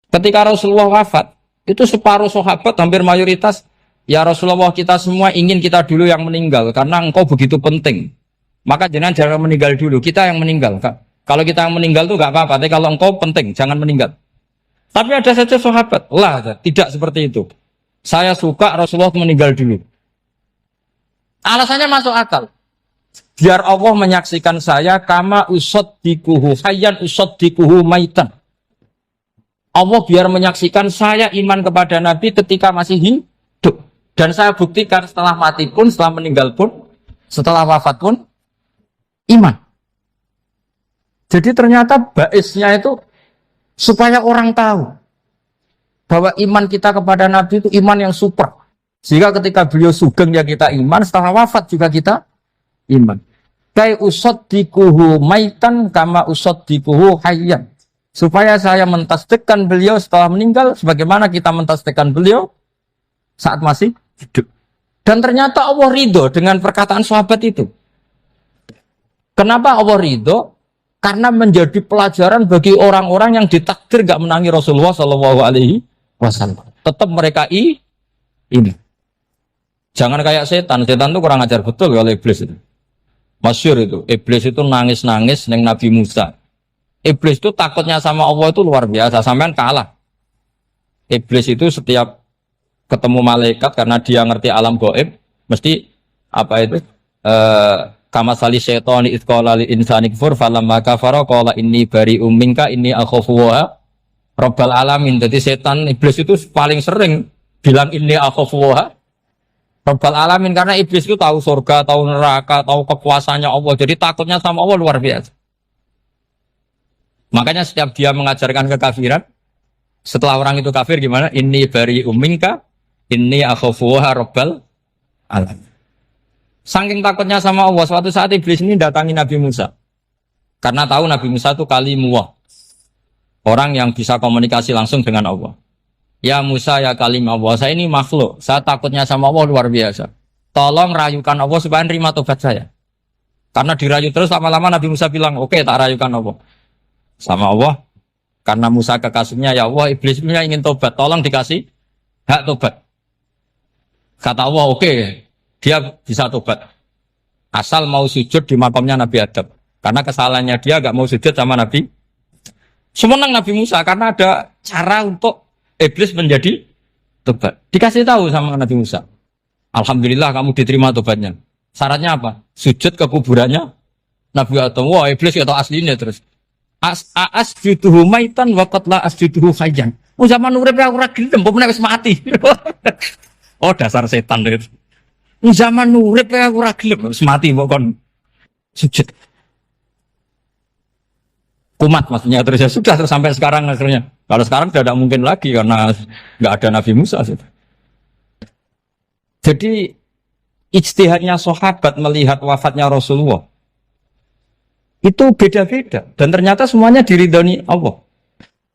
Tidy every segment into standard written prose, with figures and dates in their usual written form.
Ketika Rasulullah wafat, itu separuh sahabat hampir mayoritas, ya Rasulullah kita semua ingin kita dulu yang meninggal karena engkau begitu penting. Maka jangan meninggal dulu, kita yang meninggal. Kalau kita yang meninggal tuh gak apa-apa, tapi kalau engkau penting, jangan meninggal. Tapi ada saja sahabat, lah tidak seperti itu. Saya suka Rasulullah meninggal dulu. Alasannya masuk akal. Biar Allah menyaksikan saya kama usaddikuhu hayyan usaddikuhu maitan. Allah biar menyaksikan saya iman kepada Nabi ketika masih hidup. Dan saya buktikan setelah mati pun, setelah meninggal pun, setelah wafat pun, iman. Jadi ternyata baisnya itu supaya orang tahu bahwa iman kita kepada Nabi itu iman yang super. Sehingga ketika beliau sugeng ya kita iman, setelah wafat juga kita iman. Kai usaddikuhu maitan kama usaddikuhu hayyan. Supaya saya mentasdikkan beliau setelah meninggal sebagaimana kita mentasdikkan beliau saat masih hidup. Dan ternyata Allah ridho dengan perkataan sahabat itu. Kenapa Allah ridho? Karena menjadi pelajaran bagi orang-orang yang ditakdir gak menangi Rasulullah SAW. Tetap mereka ini. Jangan kayak setan. Setan itu kurang ajar betul kalau iblis itu. Masyhur itu. Iblis itu nangis-nangis neng Nabi Musa. Iblis itu takutnya sama Allah itu luar biasa. Sampean kalah. Iblis itu setiap ketemu malaikat karena dia ngerti alam gaib, mesti apa itu? Kama sali syaitani idh qala lil insani kfur falamma kafara qala inni bari'um minka inni akhafu wa rabbal alamin. Jadi setan iblis itu paling sering bilang inni akhafu wa rabbal alamin karena iblis itu tahu surga, tahu neraka, tahu kekuasaannya Allah. Jadi takutnya sama Allah luar biasa. Makanya setiap dia mengajarkan kekafiran, setelah orang itu kafir gimana? Inni bari'um minka inni akhafu wa rabbal alamin. Saking takutnya sama Allah, suatu saat iblis ini datangi Nabi Musa. Karena tahu Nabi Musa itu kalimullah. Orang yang bisa komunikasi langsung dengan Allah. Ya Musa, ya kalim Allah, saya ini makhluk. Saya takutnya sama Allah luar biasa. Tolong rayukan Allah supaya nerima tobat saya. Karena dirayu terus lama-lama Nabi Musa bilang, oke, tak rayukan Allah. Sama Allah. Karena Musa kekasihnya, ya Allah, iblis punya ingin tobat. Tolong dikasih hak tobat. Kata Allah, oke. Dia bisa tobat. Asal mau sujud di makamnya Nabi Adam. Karena kesalahannya dia gak mau sujud sama Nabi. Semenang Nabi Musa karena ada cara untuk iblis menjadi tobat. Dikasih tahu sama Nabi Musa. Alhamdulillah kamu diterima tobatnya. Syaratnya apa? Sujud ke kuburannya Nabi Adam. Wah iblis ya tahu aslinya terus. Asjuduhu maitan wa qatla asjuduhu hayyan. Zaman urip aku ora gelem, mbok wis mati. Oh dasar setan itu. Zaman urip aku ora gelem wis mati mbok kon sujud. Kumat maksudnya terus ya sudah terus sampai sekarang akhirnya. Kalau sekarang tidak mungkin lagi karena nggak ada Nabi Musa. Jadi ijtihadnya sahabat melihat wafatnya Rasulullah itu beda-beda dan ternyata semuanya diridhoni Allah.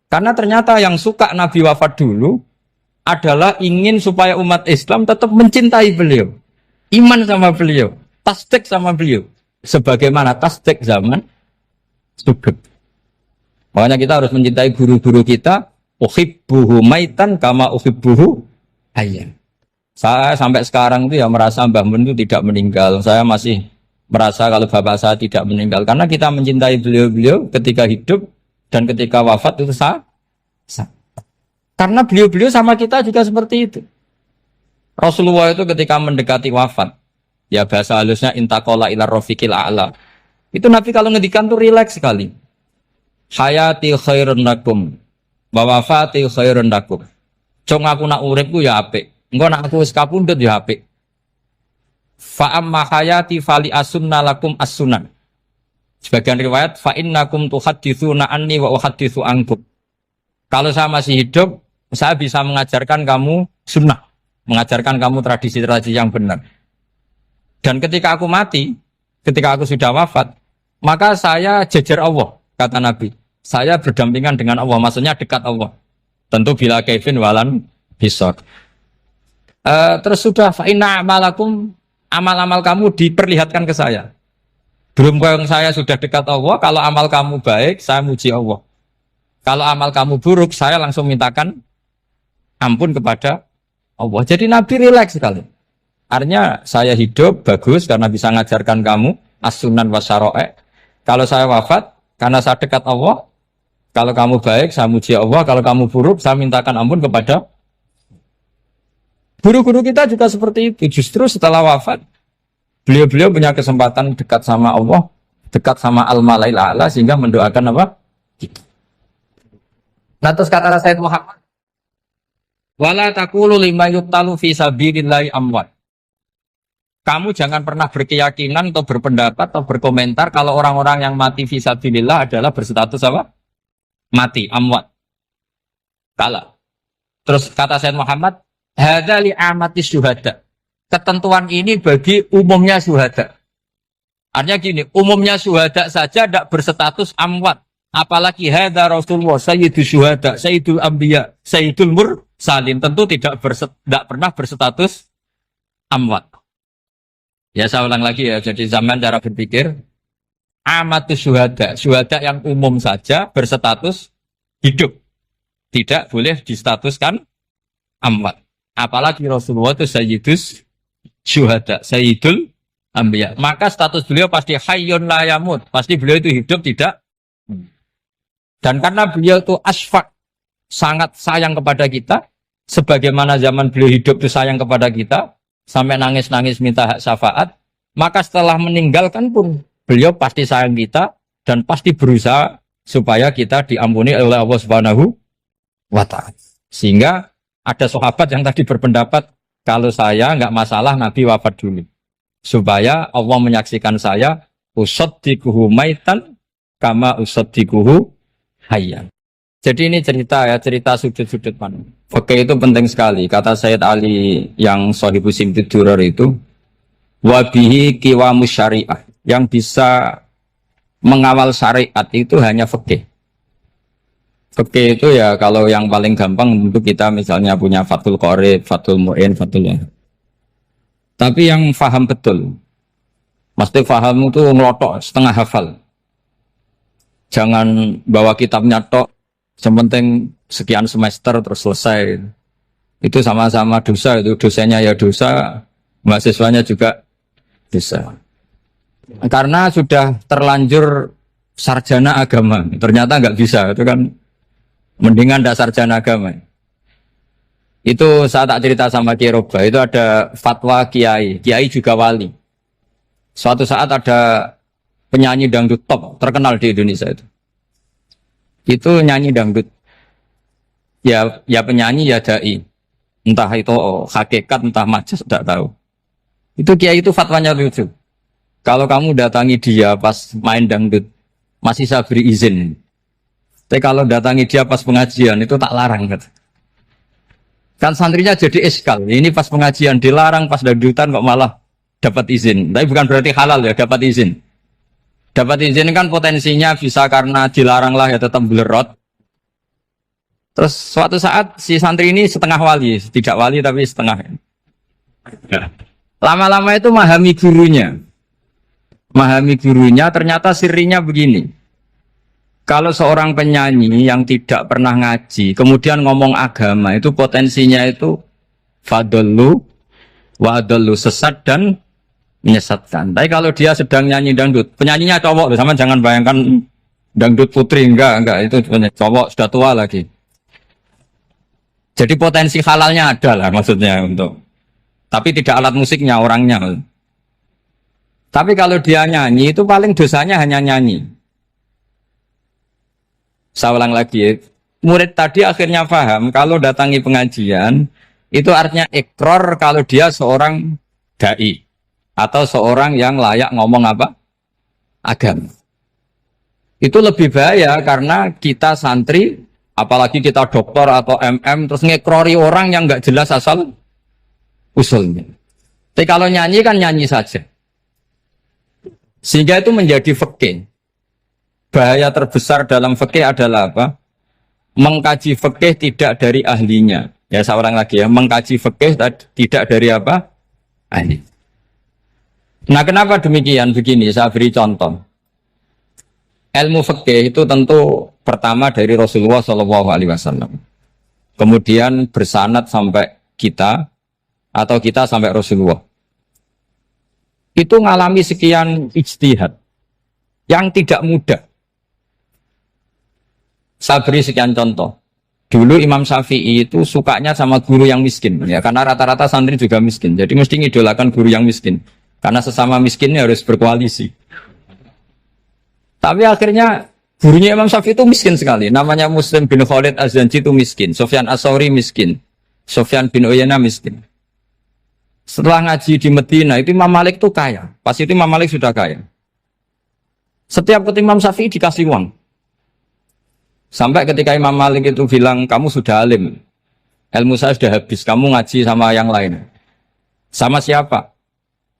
Karena ternyata yang suka Nabi wafat dulu adalah ingin supaya umat Islam tetap mencintai beliau. Iman sama beliau, tasdik sama beliau. Sebagaimana tasdik zaman sugeng. Makanya kita harus mencintai guru-guru kita. Uhibbuhu maitan kama uhibbuhu hayyan. Saya sampai sekarang itu ya merasa Mbah Mun itu tidak meninggal. Saya masih merasa kalau bapak saya tidak meninggal. Karena kita mencintai beliau-beliau ketika hidup dan ketika wafat itu sah. Karena beliau-beliau sama kita juga seperti itu. Rasulullah itu ketika mendekati wafat, ya bahasa halusnya intaqala ila rafiqil a'la. Itu Nabi kalau ngedikan tuh rileks sekali. Hayati khairun lakum wa wafati khairun lakum. Cung aku nak uripku ya apik. Engko nak aku wis kapundhut ya apik. Fa amma hayati fali asunna lakum as-sunan. Sebagian riwayat fa innakum tuhadditsuna anni wa uhadditsu ankum. Kalau saya masih hidup, saya bisa mengajarkan kamu sunnah, mengajarkan kamu tradisi-tradisi yang benar. Dan ketika aku mati, ketika aku sudah wafat, maka saya jejer Allah, kata Nabi. Saya berdampingan dengan Allah, maksudnya dekat Allah. Tentu bila Kevin walan hisab. Terus sudah fa'inna amalakum, amal-amal kamu diperlihatkan ke saya. Belum yang saya sudah dekat Allah, kalau amal kamu baik, saya muji Allah. Kalau amal kamu buruk, saya langsung mintakan ampun kepada Allah. Jadi Nabi rileks sekali. Artinya saya hidup bagus karena bisa ngajarkan kamu as-sunan wa syara'i'. Kalau saya wafat karena saya dekat Allah. Kalau kamu baik, saya muji Allah. Kalau kamu buruk, saya mintakan ampun kepada. Guru-guru kita juga seperti itu. Justru setelah wafat, beliau-beliau punya kesempatan dekat sama Allah, dekat sama Al-Malail A'la, sehingga mendoakan apa? Nah, terus kata Sayyid Muhammad, wala taqulu lima yuqtalu fi sabilillahi amwat. Kamu jangan pernah berkeyakinan atau berpendapat atau berkomentar kalau orang-orang yang mati fi sabilillah adalah berstatus apa? Mati, amwat. Kala. Terus kata Sayyid Muhammad, hadza li amatis syuhada. Ketentuan ini bagi umumnya syuhada. Artinya gini, umumnya syuhada saja tidak berstatus amwat. Apalagi hadza Rasulullah, sayyidul syuhada, sayyidul anbiya, sayyidul mursalin. Tentu tidak pernah berstatus amwat. Ya saya ulang lagi ya, jadi zaman cara berpikir amatus syuhada, syuhada yang umum saja berstatus hidup, tidak boleh distatuskan amwat. Apalagi Rasulullah itu sayyidus syuhada, sayyidul anbiya. Maka status beliau pasti hayyun la yamut, pasti beliau itu hidup tidak. Dan karena beliau itu asfaq, sangat sayang kepada kita, sebagaimana zaman beliau hidup itu sayang kepada kita, sampai nangis-nangis minta hak syafaat, maka setelah meninggalkan pun beliau pasti sayang kita dan pasti berusaha supaya kita diampuni oleh Allah Subhanahu wa ta'ala. Sehingga ada sahabat yang tadi berpendapat kalau saya nggak masalah Nabi wafat dulu supaya Allah menyaksikan saya usaddiquhu maitan kama usaddiquhu hayyan. Jadi ini cerita ya, cerita sudut-sudut mana. Fikih itu penting sekali. Kata Sayyid Ali yang Shahibu Simtud Durar itu, wabihi qiwamus syariah. Yang bisa mengawal syariat itu hanya fikih. Fikih itu ya kalau yang paling gampang untuk kita misalnya punya Fathul Qorib, Fathul Mu'in, Fathul Wahab. Tapi yang faham betul, mesti faham itu ngelotok setengah hafal. Jangan bawa kitabnya tok. Yang penting sekian semester terus selesai. Itu sama-sama dosa, itu dosanya ya dosa, mahasiswanya juga dosa. Karena sudah terlanjur sarjana agama, ternyata nggak bisa, itu kan mendingan ndak sarjana agama. Itu saya tak cerita sama Kiai Roba, itu ada fatwa Kiai juga wali. Suatu saat ada penyanyi dangdut top terkenal di Indonesia itu nyanyi dangdut, ya penyanyi ya dai, entah itu hakikat entah majas tidak tahu. Itu kiai itu fatwanya lucu. Kalau kamu datangi dia pas main dangdut masih saya beri izin, tapi kalau datangi dia pas pengajian itu tak larang kan santrinya jadi eskal. Ini pas pengajian dilarang, pas dangdutan kok malah dapat izin. Tapi bukan berarti halal ya, dapat izin. Dapat izin kan potensinya bisa karena dilarang lah ya tetap belerot. Terus suatu saat si santri ini setengah wali, tidak wali tapi setengah. Lama-lama itu memahami gurunya. Memahami gurunya ternyata sirinya begini. Kalau seorang penyanyi yang tidak pernah ngaji, kemudian ngomong agama, itu potensinya itu fadallu wa adallu, sesat dan menyesatkan. Tapi kalau dia sedang nyanyi dangdut, penyanyinya cowok, sama jangan bayangkan dangdut putri, enggak, itu cowok sudah tua lagi. Jadi potensi halalnya ada lah maksudnya untuk, tapi tidak alat musiknya, orangnya. Tapi kalau dia nyanyi itu paling dosanya hanya nyanyi. Saya ulang lagi ya. Murid tadi akhirnya paham kalau datangi pengajian itu artinya ikrar kalau dia seorang dai atau seorang yang layak ngomong apa? Agama. Itu lebih bahaya karena kita santri, apalagi kita doktor atau MM, terus ngekrori orang yang nggak jelas asal usulnya. Tapi kalau nyanyi kan nyanyi saja. Sehingga itu menjadi fikih. Bahaya terbesar dalam fikih adalah apa? Mengkaji fikih tidak dari ahlinya. Ya saya ulang lagi ya, mengkaji fikih tidak dari apa? Ahli. Nah kenapa demikian? Begini, saya beri contoh. Ilmu fikih itu tentu Pertama dari Rasulullah Shallallahu Alaihi Wasallam. Kemudian bersanad sampai kita atau kita sampai Rasulullah. Itu ngalami sekian ijtihad yang tidak mudah. Saya beri sekian contoh. Dulu Imam Syafi'i itu sukanya sama guru yang miskin, ya karena rata-rata santri juga miskin. Jadi mesti ngidolakan guru yang miskin, karena sesama miskinnya harus berkoalisi. Tapi akhirnya gurunya Imam Syafi'i itu miskin sekali. Namanya Muslim bin Khalid Az-Zanji itu miskin, Sufyan As-Tsauri miskin, Sufyan bin Uyainah miskin. Setelah ngaji di Medina itu Imam Malik itu kaya. Pas itu Imam Malik sudah kaya. Setiap ketemu Imam Syafi'i dikasih uang. Sampai ketika Imam Malik itu bilang, kamu sudah alim, ilmu saya sudah habis, kamu ngaji sama yang lain. Sama siapa?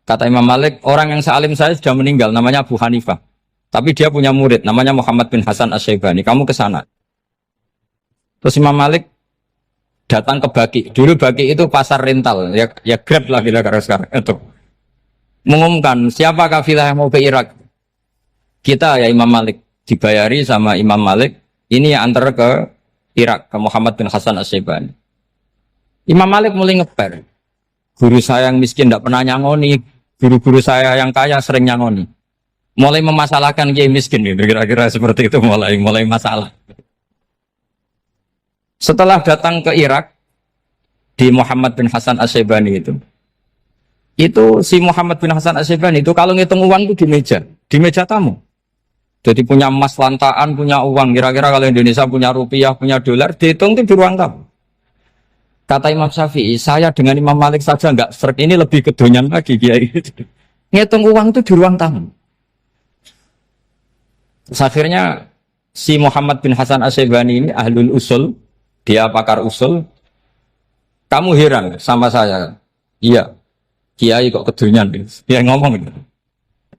Kata Imam Malik, orang yang sealim saya sudah meninggal, namanya Abu Hanifah. Tapi dia punya murid, namanya Muhammad bin Hasan Asy-Syaibani, kamu ke sana. Terus Imam Malik datang ke Baki. Dulu Baki itu pasar rental, ya Grab lah kira-kira sekarang. Itu mengumumkan, siapa kafilah yang mau ke Irak? Kita ya Imam Malik, dibayari sama Imam Malik. Ini antar ke Irak, ke Muhammad bin Hasan Asy-Syaibani. Imam Malik mulai ngeper. Guru saya yang miskin tidak pernah nyangoni, guru-guru saya yang kaya sering nyangoni. Mulai memasalahkan kiai miskin, gitu. Kira-kira seperti itu mulai masalah. Setelah datang ke Irak, di Muhammad bin Hasan Asy-Syaibani itu si Muhammad bin Hasan Asy-Syaibani itu kalau ngitung uang itu di meja tamu. Jadi punya emas lantaan, punya uang. Kira-kira kalau Indonesia punya rupiah, punya dolar, dihitung itu di ruang tamu. Kata Imam Syafi'i, saya dengan Imam Malik saja enggak serik, ini lebih kedonyan lagi kiai. Ngitung uang itu di ruang tamu. Terus akhirnya si Muhammad bin Hasan Asy-Syaibani ini ahlul usul, dia pakar usul. Kamu heran sama saya? Iya, kiai kok kedonyan. Dia ngomong gitu.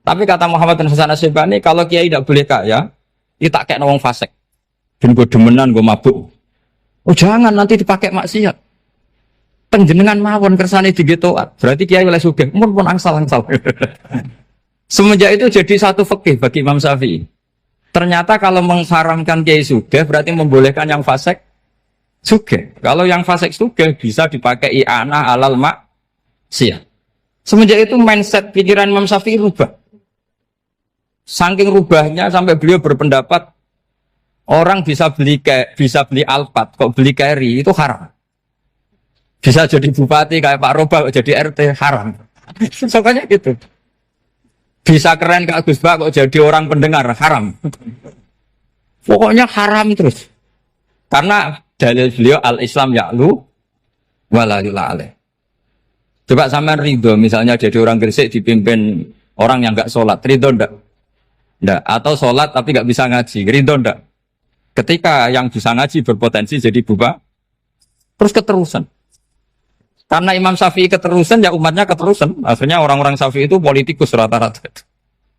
Tapi kata Muhammad bin Hasan Asy-Syaibani, kalau kiai tidak boleh kaya, itu tak kayak wong fasik. Ben gue demenan, gue mabuk. Oh jangan, nanti dipakai maksiat. Penjenengan mawon kersane digetoat. Berarti kiai oleh sugih, pun angsal-angsal. Semenjak itu jadi satu fikih bagi Imam Syafi'i. Ternyata kalau mengharamkan kiai sugih, berarti membolehkan yang fasik sugih. Kalau yang fasik sugih bisa dipakai i'anah alal maksiat. Semenjak itu mindset pikiran Imam Syafi'i rubah. Saking rubahnya sampai beliau berpendapat orang bisa beli Alphard, kok beli carry itu haram. Bisa jadi bupati kayak Pak Roba, kok jadi RT haram. Soalnya gitu. Bisa keren Kak Gus Ba, kok jadi orang pendengar haram. Pokoknya haram terus. Karena dalil beliau al-Islam ya'lu wala yula alaih. Coba sampean ridho misalnya jadi orang Gresik dipimpin orang yang enggak sholat, ridho ndak? Ndak. Atau sholat tapi nggak bisa ngaji, ridho ndak? Ketika yang bisa ngaji berpotensi jadi buba, terus keterusan. Karena Imam Syafi'i keterusan, ya umatnya keterusan. Akhirnya orang-orang Syafi'i itu politikus rata-rata.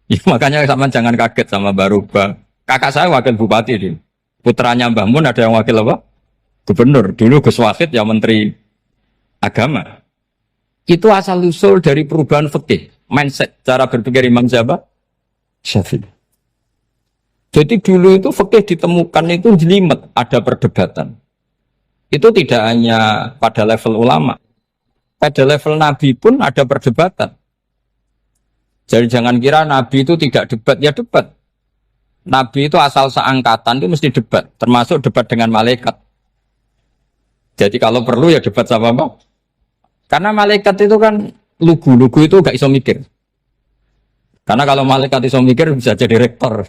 Ya, makanya sama jangan kaget sama Baruba. Kakak saya wakil bupati dia. Putranya Mbah Mun ada yang wakil apa? Gubernur. Dulu Gus Wahid ya menteri agama. Itu asal usul dari perubahan fikih, mindset, cara berpikir Imam Syafi'i. Jadi dulu itu fikih ditemukan itu jelimet, ada perdebatan. Itu tidak hanya pada level ulama, pada level Nabi pun ada perdebatan. Jadi jangan kira Nabi itu tidak debat, ya debat. Nabi itu asal seangkatan itu mesti debat, termasuk debat dengan malaikat. Jadi kalau perlu ya debat sama apa? Karena malaikat itu kan lugu itu gak iso mikir. Karena kalau malaikat iso mikir bisa jadi rektor.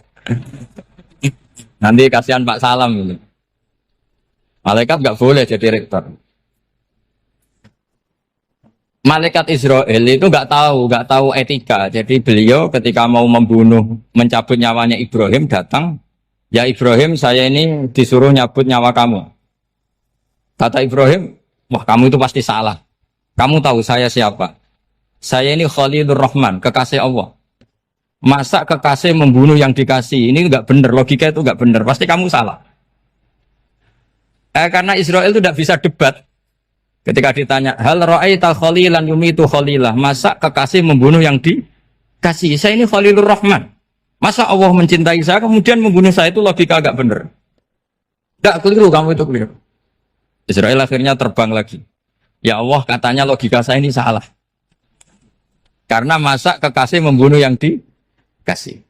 Nanti kasihan Pak Salam gitu. Malaikat gak boleh jadi rektor. Malaikat Israel itu gak tahu etika. Jadi beliau ketika mau membunuh, mencabut nyawanya Ibrahim datang, ya Ibrahim saya ini disuruh nyabut nyawa kamu. Kata Ibrahim, wah kamu itu pasti salah. Kamu tahu saya siapa? Saya ini Khalilur Rahman, kekasih Allah. Masa kekasih membunuh yang dikasih? Ini enggak benar, logika itu enggak benar. Pasti kamu salah. Karena Israel itu tidak bisa debat. Ketika ditanya, hal ra'aita khalilan yumitu khalilah? Masa kekasih membunuh yang dikasih? Saya ini Khalilur Rahman. Masa Allah mencintai saya kemudian membunuh saya? Itu logika agak benar. Gak keliru, kamu itu keliru. Israel akhirnya terbang lagi. Ya Allah, katanya logika saya ini salah. Karena masa kekasih membunuh yang dikasih.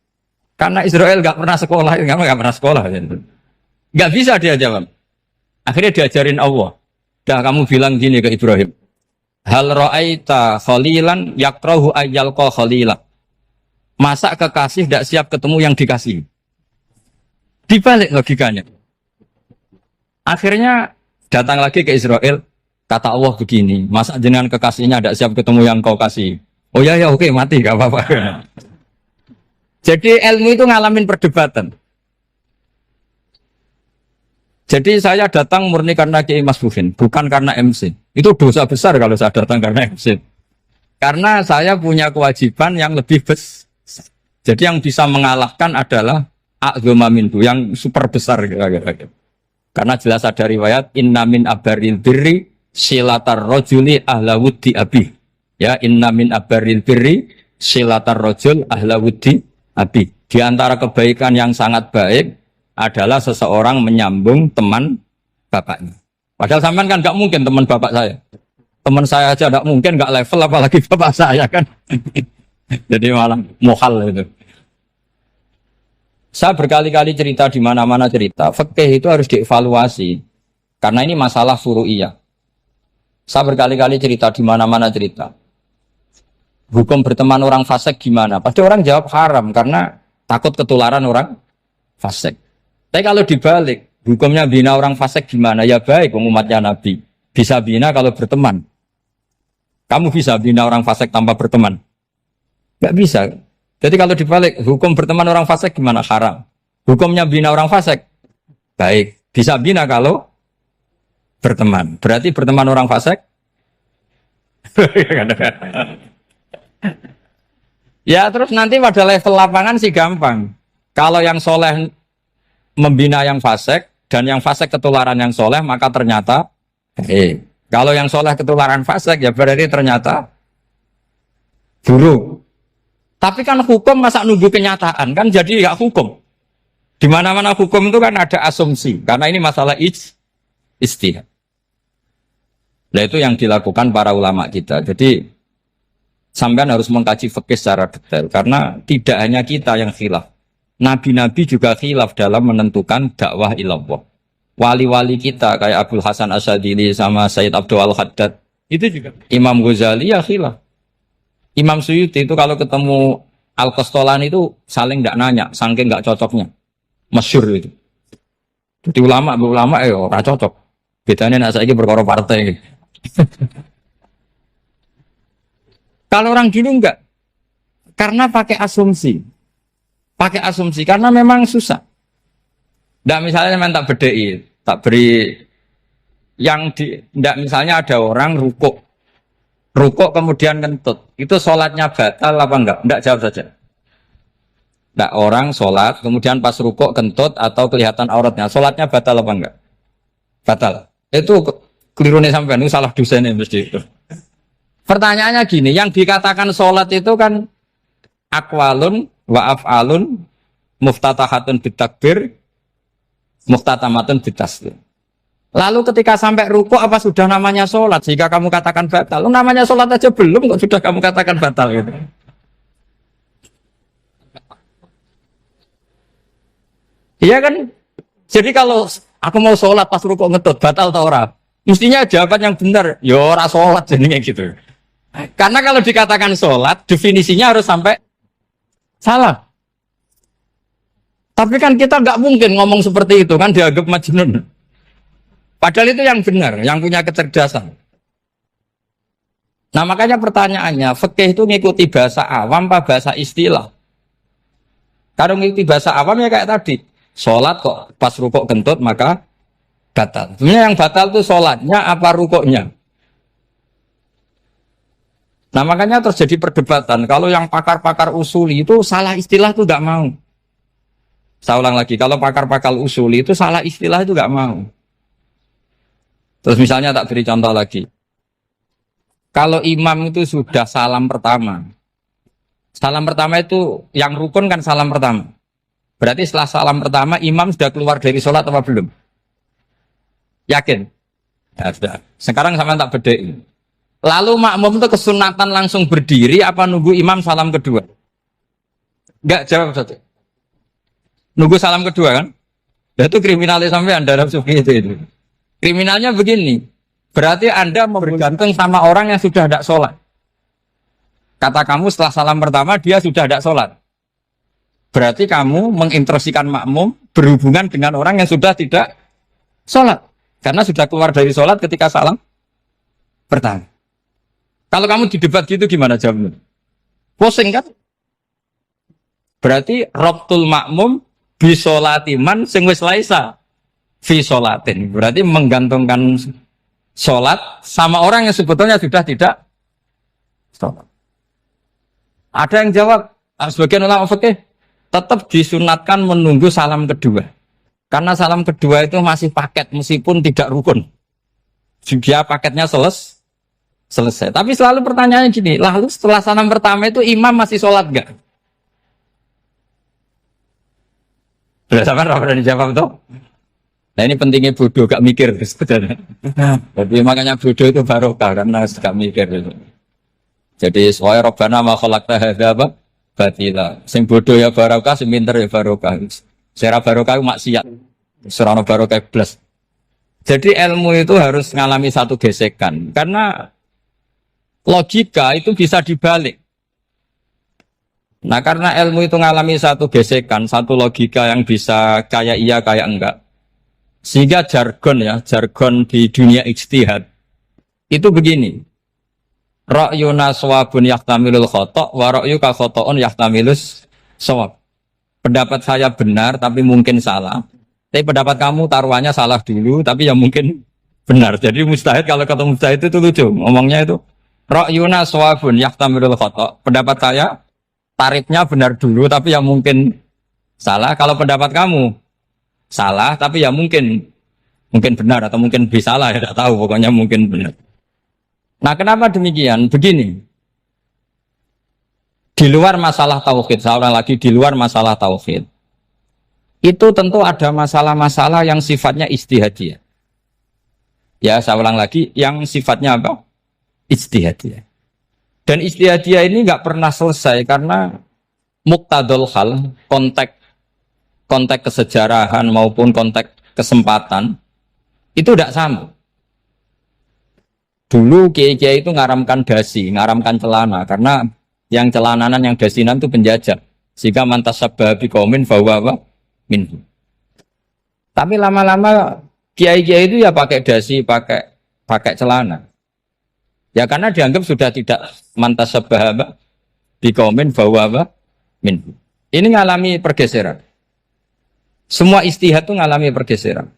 Karena Israel gak pernah sekolah, gak pernah sekolah. Gak bisa dia jawab. Akhirnya diajarin Allah. Dah kamu bilang gini ke Ibrahim. Hal ra'aita khalilan yakrahu ayyalqa khalila. Masa kekasih tidak siap ketemu yang dikasih. Dibalik logikanya. Akhirnya datang lagi ke Israel. Kata Allah begini. Masa jenengan kekasihnya tidak siap ketemu yang kau kasih. Oh ya oke mati gak apa-apa. Jadi ilmu itu ngalamin perdebatan. Jadi saya datang murni karena Kiai Mas Buhin, bukan karena MC. Itu dosa besar kalau saya datang karena MC. Karena saya punya kewajiban yang lebih besar. Jadi yang bisa mengalahkan adalah a'zoma minhu, yang super besar kira-kira. Karena jelas ada riwayat inna min abaril birri silatar rojuli ahla wuddi abi. Ya, inna min abaril birri silatar rojul ahla wuddi abi. Di antara kebaikan yang sangat baik adalah seseorang menyambung teman bapaknya. Padahal sampean kan nggak mungkin teman bapak saya. Teman saya aja nggak mungkin, nggak level apalagi bapak saya kan. Jadi malah mohal itu. Saya berkali-kali cerita di mana-mana cerita. Fikih itu harus dievaluasi. Karena ini masalah furu'iyah. Saya berkali-kali cerita di mana-mana cerita. Hukum berteman orang fasik gimana? Pasti orang jawab haram karena takut ketularan orang fasik. Tapi kalau dibalik, hukumnya bina orang fasik gimana? Ya baik, umatnya Nabi. Bisa bina kalau berteman. Kamu bisa bina orang fasik tanpa berteman? Gak bisa. Jadi kalau dibalik, hukum berteman orang fasik gimana? Haram. Hukumnya bina orang fasik? Baik. Bisa bina kalau berteman. Berarti berteman orang fasik? Ya terus nanti pada level lapangan sih gampang. Kalau yang soleh membina yang fasik dan yang fasik ketularan yang soleh, maka ternyata kalau yang soleh ketularan fasik ya berarti ternyata buruk. Tapi kan hukum masa nunggu kenyataan kan jadi nggak hukum. Di mana-mana hukum itu kan ada asumsi karena ini masalah ijtihad. Nah itu yang dilakukan para ulama kita. Jadi sampean harus mengkaji fikih secara detail karena tidak hanya kita yang khilaf. Nabi-nabi juga khilaf dalam menentukan dakwah ilallah. Wali-wali kita kayak Abdul Hasan Asyadili sama Sayyid Abdul Al-Haddad itu juga. Imam Ghazali ya khilaf. Imam Suyuti itu kalau ketemu Al-Qastolani itu saling tidak nanya, saking nggak cocoknya. Masyhur itu. Jadi ulama ora cocok. Bedanya nak saiki perkara partai. Kalau orang dulu enggak. Karena pakai asumsi. Pakai asumsi karena memang susah. Ndak misalnya memang tak bedai, tak beri yang di ndak misalnya ada orang rukuk kemudian kentut. Itu sholatnya batal apa enggak? Enggak, jawab saja. Enggak, orang sholat kemudian pas rukuk kentut atau kelihatan auratnya, sholatnya batal apa enggak? Batal. Itu kelirunya sampai ini salah dosennya mesti itu. Pertanyaannya gini, yang dikatakan sholat itu kan aqwalun wa af'alun muftatahatun bitakbir muftatamatun bitaslim. Lalu ketika sampai rukuk apa sudah namanya sholat sehingga kamu katakan batal? Namanya sholat aja belum kok sudah kamu katakan batal gitu. Iya kan? Jadi kalau aku mau sholat pas rukuk ngetut batal atau ora? Mestinya jawaban yang benar, ya ora sholat jadinya gitu. Karena kalau dikatakan sholat definisinya harus sampai salah. Tapi kan kita nggak mungkin ngomong seperti itu kan dianggap majnun. Padahal itu yang benar, yang punya kecerdasan. Nah makanya pertanyaannya, fikih itu ngikuti bahasa awam apa bahasa istilah? Kalau ngikuti bahasa awam ya kayak tadi, sholat kok pas rukuk kentut maka batal. Sebenarnya yang batal itu sholatnya apa rukuknya? Nah makanya terjadi perdebatan. Kalau yang pakar-pakar usuli itu salah istilah itu nggak mau. Saya ulang lagi, kalau pakar-pakar usuli itu salah istilah itu nggak mau. Terus misalnya tak beri contoh lagi. Kalau imam itu sudah salam pertama. Salam pertama itu yang rukun kan salam pertama. Berarti setelah salam pertama imam sudah keluar dari sholat apa belum? Yakin? Ya, sudah. Sekarang sama tak bedain. Lalu makmum itu kesunatan langsung berdiri apa nunggu imam salam kedua? Enggak, jawab satu. Nunggu salam kedua kan? Nah, itu kriminalnya sampai Anda dalam sufi itu. Kriminalnya begini. Berarti Anda bergantung sama orang yang sudah tidak sholat. Kata kamu setelah salam pertama dia sudah tidak sholat. Berarti kamu menginstruksikan makmum berhubungan dengan orang yang sudah tidak sholat. Karena sudah keluar dari sholat ketika salam pertama. Kalau kamu di debat gitu gimana jawabnya? Pusing kan? Berarti robtul makmum bisolatiman sing wis laisa fi sholatin. Berarti menggantungkan sholat sama orang yang sebetulnya sudah tidak sholat. Ada yang jawab, sebagian ulama fikih tetap disunatkan menunggu salam kedua. Karena salam kedua itu masih paket meskipun tidak rukun. Dia paketnya selesai. Tapi selalu pertanyaannya gini, lalu setelah salam pertama itu imam masih sholat enggak? Sudah sama berani jawab tuh? Nah ini pentingnya bodoh, gak mikir sebenarnya. Jadi makanya bodoh itu barokah karena gak mikir. Jadi soalnya Rabbana ma khalaqta hadza apa? Batila. Sing bodoh ya barokah, sing pinter ya barokah. Secara barokah maksiat. Serana barokah plus. Jadi ilmu itu harus mengalami satu gesekan karena logika itu bisa dibalik. Nah karena ilmu itu mengalami satu gesekan, satu logika yang bisa kayak iya kayak enggak. Sehingga jargon di dunia ijtihad itu begini. Ra'yuna shawabun yahtamilul khata' wa ra'yuka khata'un yahtamilus shawab. Pendapat saya benar tapi mungkin salah. Tapi pendapat kamu taruhannya salah dulu tapi ya mungkin benar. Jadi mustahid kalau kata mustahid itu lucu. Ngomongnya itu ra'yuna shawabun yahtamilul khata'. Pendapat saya tarifnya benar dulu tapi ya mungkin salah. Kalau pendapat kamu salah tapi ya mungkin benar atau mungkin bisa salah ya tidak tahu pokoknya mungkin benar. Nah kenapa demikian? Begini, di luar masalah tauhid, saya ulang lagi di luar masalah tauhid, itu tentu ada masalah-masalah yang sifatnya ijtihadiyah. Ya saya ulang lagi, yang sifatnya apa? Ijtihadiyah. Dan ijtihadiyah ini nggak pernah selesai karena muqtadul hal, konteks kesejarahan maupun konteks kesempatan itu tidak sama. Dulu kiai-kiai itu ngaramkan dasi, ngaramkan celana karena yang celananan yang dasinan itu penjajah. Sehingga mantas sabah biqaumin bahwa minhu. Tapi lama-lama kiai-kiai itu ya pakai dasi, pakai celana. Ya karena dianggap sudah tidak mantas sabah biqaumin bahwa minhu. Ini ngalami pergeseran. Semua istihad itu ngalami pergeseran.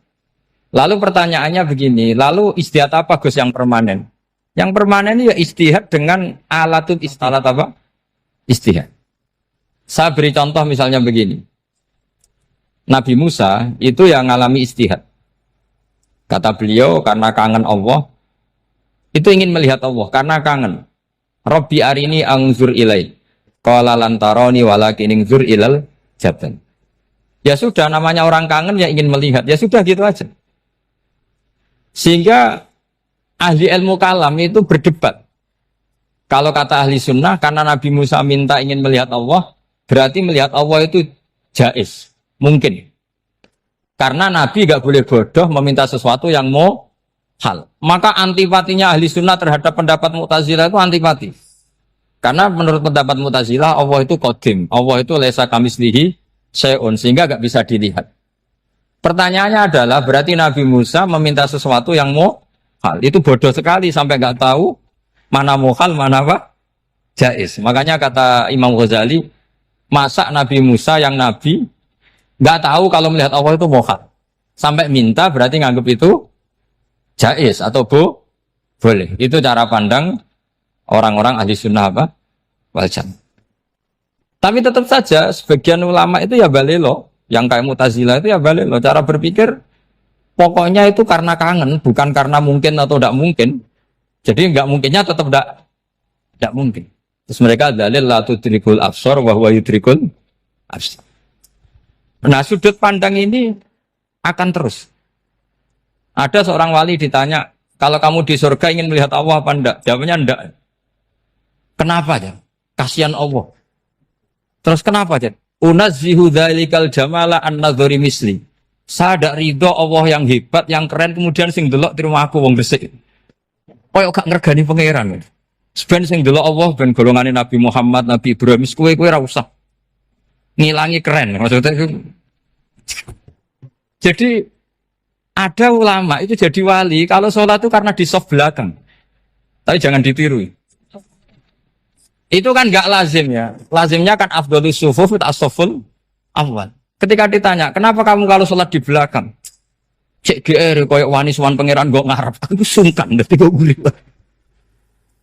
Lalu pertanyaannya begini, lalu istihad apa Gus yang permanen? Yang permanen ya istihad dengan alat apa? Istihad. Saya beri contoh misalnya begini. Nabi Musa itu yang ngalami istihad. Kata beliau karena kangen Allah, itu ingin melihat Allah karena kangen. Rabbi arini anzur ilai. Qala lan tarani walakin anzur ilal jabal. Ya sudah namanya orang kangen ya ingin melihat. Ya sudah gitu aja. Sehingga ahli ilmu kalam itu berdebat. Kalau kata ahli sunnah, karena Nabi Musa minta ingin melihat Allah, berarti melihat Allah itu jaiz, mungkin. Karena Nabi gak boleh bodoh meminta sesuatu yang mau hal. Maka antipatinya ahli sunnah terhadap pendapat Mu'tazilah itu antipati. Karena menurut pendapat Mu'tazilah, Allah itu qadim, Allah itu laisa kamislihi syai'un, sehingga gak bisa dilihat. Pertanyaannya adalah berarti Nabi Musa meminta sesuatu yang mau hal. Itu bodoh sekali sampai nggak tahu mana mau hal, mana apa? Jaiz. Makanya kata Imam Ghazali, masa Nabi Musa yang Nabi nggak tahu kalau melihat Allah itu mau hal. Sampai minta berarti nganggap itu jaiz atau boleh. Itu cara pandang orang-orang ahli sunnah apa? Wal jamaah. Tapi tetap saja sebagian ulama itu ya balelo. Yang kayak Mu'tazilah itu ya balik loh cara berpikir pokoknya itu karena kangen bukan karena mungkin atau tidak mungkin. Jadi nggak mungkinnya tetap tidak mungkin. Terus mereka dalil la tudrikul absar wa huwa yudrikul absar. Nah sudut pandang ini akan terus. Ada seorang wali ditanya, kalau kamu di surga ingin melihat Allah apa enggak? Jawabnya enggak. Kenapa ya? Kasihan Allah. Terus kenapa ya? Unazzihu dzalikal jamala an nadhari misli. Saya tidak ridho Allah yang hebat, yang keren, kemudian sing delok di rumah aku wong resik. Koyok gak ngergani pangeran. Sebenarnya sing delok Allah ben golongane Nabi Muhammad, Nabi Ibrahim, kowe ra usah ngilangi keren. Maksudnya itu. Jadi ada ulama itu jadi wali kalau sholat itu karena di soft belakang. Tapi jangan ditiru. Itu kan gak lazim ya. Lazimnya kan afdhalus sufuf as-saful awal. Ketika ditanya, kenapa kamu kalau sholat di belakang? Cek GR koyok wani suwan pangeran gak ngarep. Aku sungkan dadi kok guli.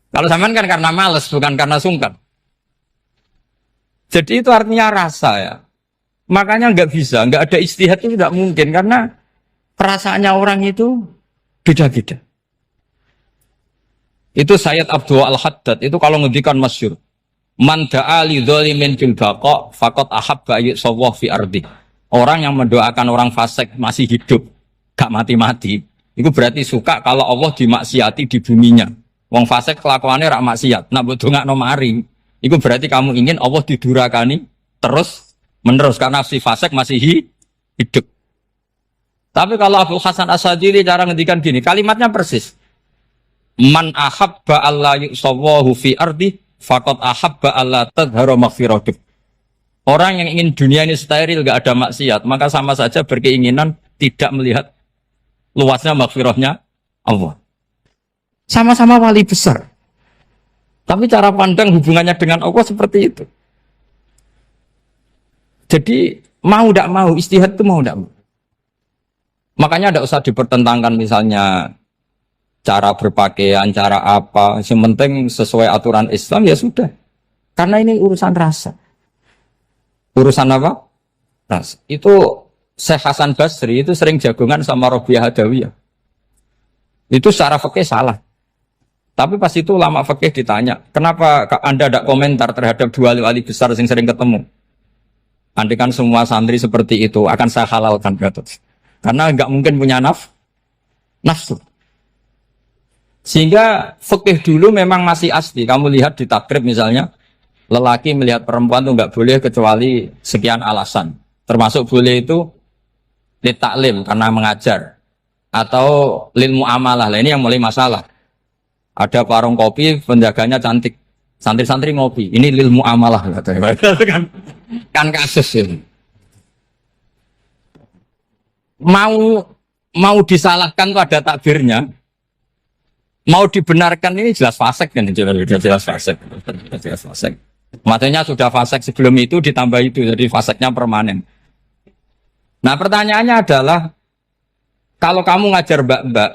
Kalau sampean kan karena males bukan karena sungkan. Jadi itu artinya rasa ya. Makanya nggak bisa, nggak ada ijtihad itu tidak mungkin karena perasaannya orang itu beda-beda. Itu Sayyid Abdul Al-Haddad itu kalau ngendikan masyhur, man da'a li dzalimin bil baqa faqad ahabba yusawwa fi ardi. Orang yang mendoakan orang fasik masih hidup, gak mati-mati, itu berarti suka kalau Allah dimaksiati di buminya. Wong fasik kelakuannya rak maksiat, nak mbok dongakno mari, itu berarti kamu ingin Allah didurakani terus menerus karena si fasik masih hidup. Tapi kalau Abu Hasan As-Sadili cara ngendikan gini, kalimatnya persis. Man ahabba alla yusawwahu fi ardi faqad ahabba alla tadhharu maghfiratuh. Orang yang ingin dunia ini steril gak ada maksiat, maka sama saja berkeinginan tidak melihat luasnya maghfirahnya Allah. Sama-sama wali besar. Tapi cara pandang hubungannya dengan Allah seperti itu. Jadi mau tidak mau, ijtihad itu mau tidak mau. Makanya tidak usah dipertentangkan misalnya cara berpakaian, cara apa. Yang penting sesuai aturan Islam ya sudah. Karena ini urusan rasa. Urusan apa? Rasa. Itu Syekh Hasan Basri itu sering jagongan sama Robiah Hadawiyah. Itu secara fikih salah. Tapi pas itu ulama fikih ditanya, kenapa Anda tidak komentar terhadap dua wali besar yang sering ketemu? Andai kan semua santri seperti itu akan saya halalkan, Gatot. Karena nggak mungkin punya nafsu. Sehingga fikih dulu memang masih asli. Kamu lihat di takrib misalnya, lelaki melihat perempuan itu nggak boleh kecuali sekian alasan. Termasuk boleh itu li taklim karena mengajar atau lil muamalah. Lah ini yang mulai masalah. Ada warung kopi, penjaganya cantik. Santri-santri ngopi. Ini lil muamalah kan kasus ini. Mau disalahkan tuh ada takbirnya. Mau dibenarkan ini jelas fasik kan, jelas fasik. Jelas fasik. Maksudnya sudah fasik sebelum itu ditambah itu, jadi fasiknya permanen. Nah pertanyaannya adalah, kalau kamu ngajar mbak-mbak,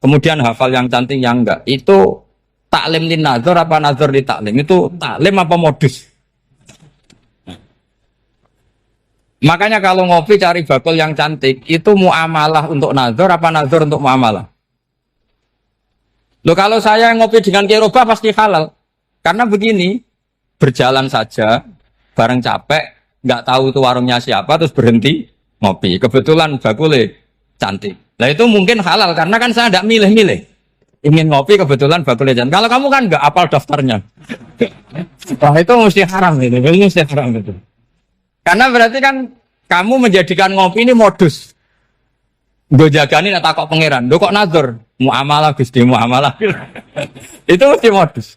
kemudian hafal yang cantik yang enggak, itu taklim lin nazar apa nazar li taklim? Itu taklim apa modus? Makanya kalau ngopi cari bakul yang cantik, itu muamalah untuk nazar apa nazar untuk muamalah? Loh kalau saya ngopi dengan kiroba pasti halal. Karena begini, berjalan saja, bareng capek, nggak tahu itu warungnya siapa, terus berhenti ngopi. Kebetulan bakulnya cantik. Nah itu mungkin halal, karena kan saya tidak milih-milih. Ingin ngopi kebetulan bakulnya cantik. Kalau kamu kan nggak apal daftarnya. Wah itu mesti haram itu, mesti haram itu. Karena berarti kan kamu menjadikan ngopi ini modus. Gue jagani nak takok pangeran. Lo kok nazar? Muamalah Gusti, muamalah. Itu mesti modus.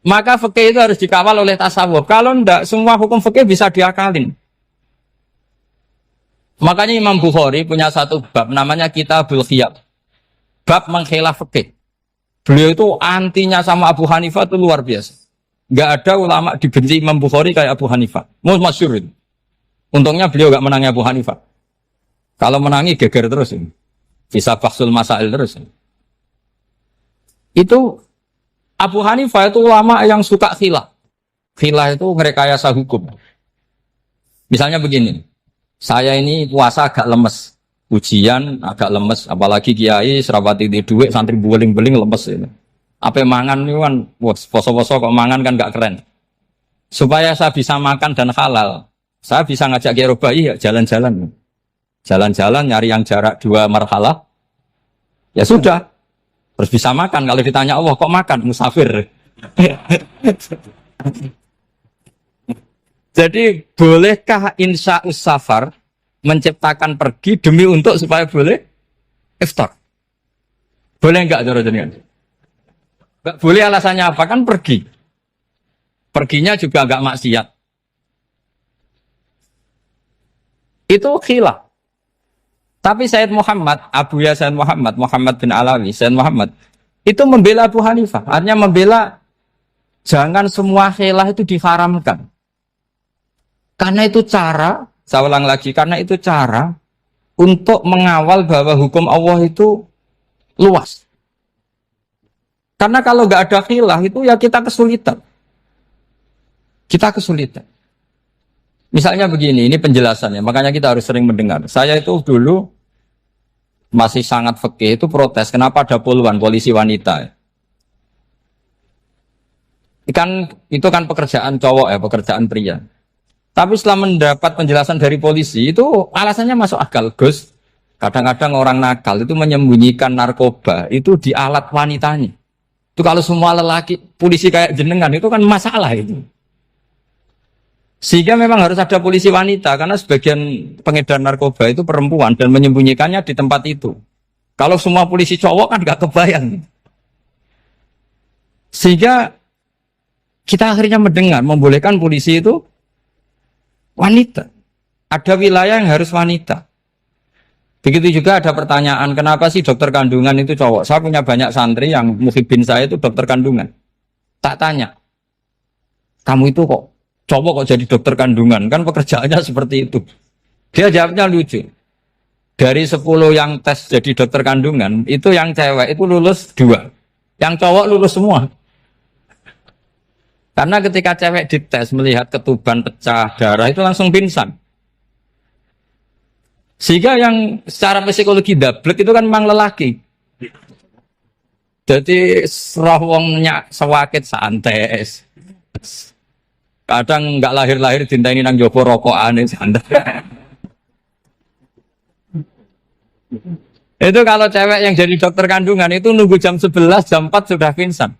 Maka fikih itu harus dikawal oleh tasawuf. Kalau ndak, semua hukum fikih bisa diakalin. Makanya Imam Bukhari punya satu bab namanya Kitabul Khiyab. Bab mengkhilaf fikih. Beliau itu antinya sama Abu Hanifah itu luar biasa. Nggak ada ulama dibenci Imam Bukhari kayak Abu Hanifah. Masyhur itu. Untungnya beliau nggak menangi Abu Hanifah. Kalau menangi geger terus ini. Bisa faksul masail terus ini. Itu Abu Hanifah itu ulama yang suka khilaf. Khilaf itu merekayasa hukum. Misalnya begini. Saya ini puasa agak lemes. Ujian agak lemes. Apalagi kiai serapati di duit santri beling-beling lemes ini. Apa mangan itu kan poso-poso kok mangan kan gak keren. Supaya saya bisa makan dan halal. Saya bisa ngajak kiai robai ya jalan-jalan. Jalan-jalan nyari yang jarak 2 marhalah Ya sudah, terus bisa makan. Kalau ditanya Allah kok makan musafir. Jadi bolehkah insya'us safar menciptakan pergi demi untuk supaya boleh iftar? Boleh enggak cara jenengan? Enggak boleh, alasannya apa? Kan pergi. Perginya juga enggak maksiat. Itu khilaf. Tapi Sayyid Muhammad, Abuya Sayyid Muhammad, Muhammad bin Alawi, Sayyid Muhammad, itu membela Abu Hanifah. Artinya membela jangan semua khilaf itu diharamkan. Karena itu cara, saya ulang lagi, karena itu cara untuk mengawal bahwa hukum Allah itu luas. Karena kalau nggak ada khilaf itu ya kita kesulitan. Kita kesulitan. Misalnya begini, ini penjelasannya, makanya kita harus sering mendengar. Saya itu dulu masih sangat fikih itu protes, kenapa ada puluhan polisi wanita? Itu kan pekerjaan cowok ya, pekerjaan pria. Tapi setelah mendapat penjelasan dari polisi, itu alasannya masuk akal, Gus. Kadang-kadang orang nakal itu menyembunyikan narkoba, itu di alat wanitanya. Itu kalau semua lelaki, polisi kayak jenengan, itu kan masalah itu. Sehingga memang harus ada polisi wanita, karena sebagian pengedar narkoba itu perempuan, dan menyembunyikannya di tempat itu. Kalau semua polisi cowok kan gak kebayang. Sehingga kita akhirnya mendengar, membolehkan polisi itu wanita. Ada wilayah yang harus wanita. Begitu juga ada pertanyaan, kenapa sih dokter kandungan itu cowok? Saya punya banyak santri yang muhibin saya itu dokter kandungan. Tak tanya, kamu itu kok cowok kok jadi dokter kandungan? Kan pekerjaannya seperti itu. Dia jawabnya lucu. Dari 10 yang tes jadi dokter kandungan, itu yang cewek itu lulus 2. Yang cowok lulus semua. Karena ketika cewek dites melihat ketuban pecah darah itu langsung pingsan. Sehingga yang secara psikologi dablek itu kan memang lelaki. Jadi serawongnya sewakit santes. Kadang nggak lahir-lahir dinteni nang jopo rokokan santai. Itu kalau cewek yang jadi dokter kandungan itu nunggu jam 11, jam 4 sudah pingsan.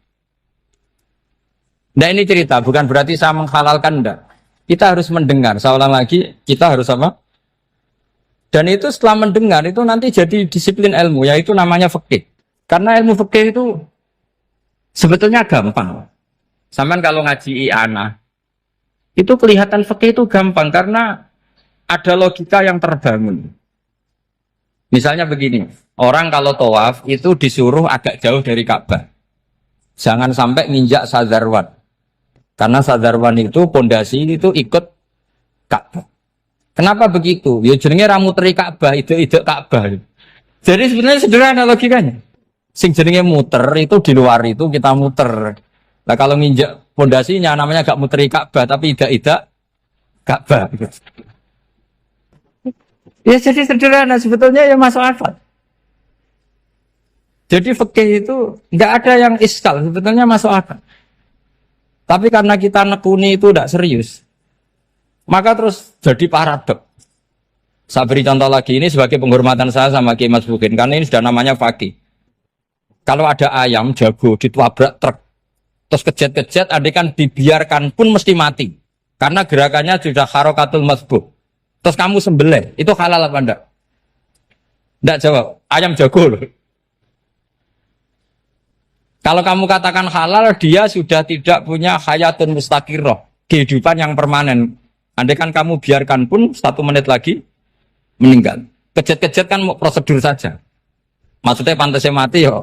Nah ini cerita, bukan berarti saya menghalalkan, enggak. Kita harus mendengar, saya ulang lagi, kita harus apa? Dan itu setelah mendengar, itu nanti jadi disiplin ilmu, yaitu namanya fikih. Karena ilmu fikih itu sebetulnya gampang. Sampai kalau ngaji i'anah, itu kelihatan fikih itu gampang, karena ada logika yang terbangun. Misalnya begini, orang kalau tawaf itu disuruh agak jauh dari Ka'bah. Jangan sampai nginjak sadarwan. Karena sadarwan itu pondasi itu ikut Ka'bah. Kenapa begitu? Ya jenenge ra muteri Ka'bah, ide-ide Ka'bah. Jadi sebenarnya sederhana logikanya. Sing jenenge muter itu di luar itu kita muter. Nah kalau nginjak pondasinya namanya gak muteri Ka'bah tapi ide-ide Ka'bah. Ya jadi sederhana sebetulnya ya masuk akal. Jadi fikih itu enggak ada yang iskal, sebetulnya masuk akal. Tapi karena kita nekuni itu tidak serius, maka terus jadi paradok. Saya beri contoh lagi, ini sebagai penghormatan saya sama Kiai Mas Bukin, karena ini sudah namanya fakih. Kalau ada ayam jago ditabrak truk, terus kejet-kejet, adekan dibiarkan pun mesti mati. Karena gerakannya sudah harokatul masbuh. Terus kamu sembelih, itu halal apa enggak? Enggak jawab, ayam jago loh. Kalau kamu katakan halal, dia sudah tidak punya hayatun mustaqirroh, kehidupan yang permanen. Andai kan kamu biarkan pun 1 menit lagi meninggal. Kejet-kejet kan prosedur saja. Maksudnya pantasnya mati ya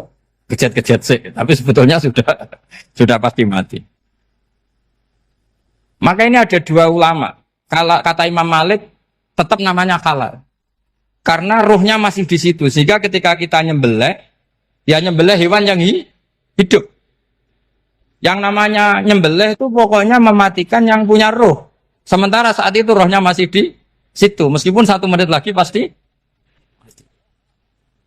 kejet-kejet sih, tapi sebetulnya sudah pasti mati. Maka ini ada 2 ulama. Kalau kata Imam Malik tetap namanya halal. Karena ruhnya masih di situ, sehingga ketika kita nyembelih, ya nyembelih hewan yang hidup. Yang namanya nyembelih itu pokoknya mematikan yang punya roh. Sementara saat itu rohnya masih di situ. Meskipun 1 menit lagi pasti.